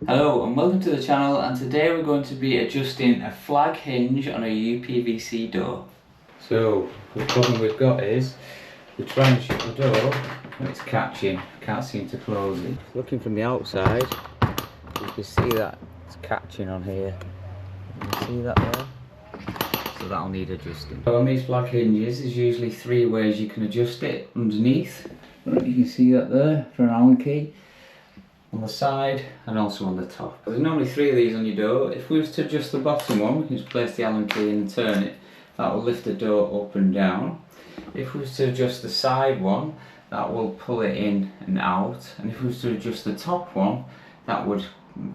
Hello and welcome to the channel, and today we're going to be adjusting a flag hinge on a UPVC door. So the problem we've got is we try and shut the door and it's catching, can't seem to close it. Looking from the outside you can see that it's catching on here. You can see that there? So that'll need adjusting. So on these flag hinges there's usually 3 ways you can adjust it underneath. You can see that there for an Allen key. On the side and also on the top. There's normally 3 of these on your door. If we was to adjust the bottom one, we can just place the Allen key and turn it. That will lift the door up and down. If we was to adjust the side one, that will pull it in and out. And if we was to adjust the top one, that would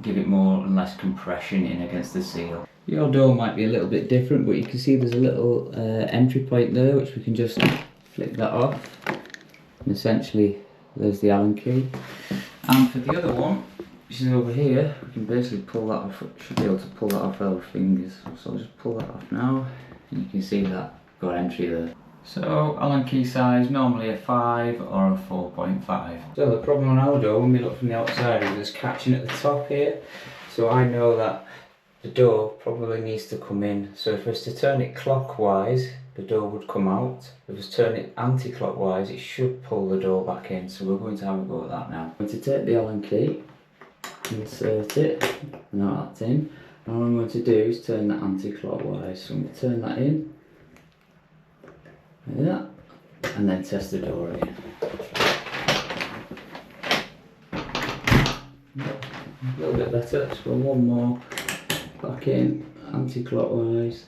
give it more and less compression in against the seal. Your door might be a little bit different, but you can see there's a little entry point there which we can just flick that off. And essentially there's the Allen key. And for the other one, which is over here, we can basically pull that off, should be able to pull that off with our fingers. So I'll just pull that off now, and you can see that got entry there. So Allen key size, normally a 5 or a 4.5. So the problem on our door, when we look from the outside, is it's catching at the top here. So I know that the door probably needs to come in. So if I was to turn it clockwise, the door would come out. If I was to turn it anti-clockwise, it should pull the door back in. So we're going to have a go at that now. I'm going to take the Allen key, insert it, and now that's in. And what I'm going to do is turn that anti-clockwise. So I'm going to turn that in, like that, and then test the door again. A little bit better, so one more, back in, anti-clockwise.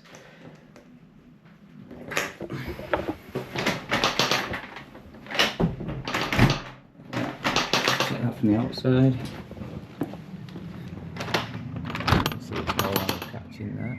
Check that from the outside. See it's no longer catching there.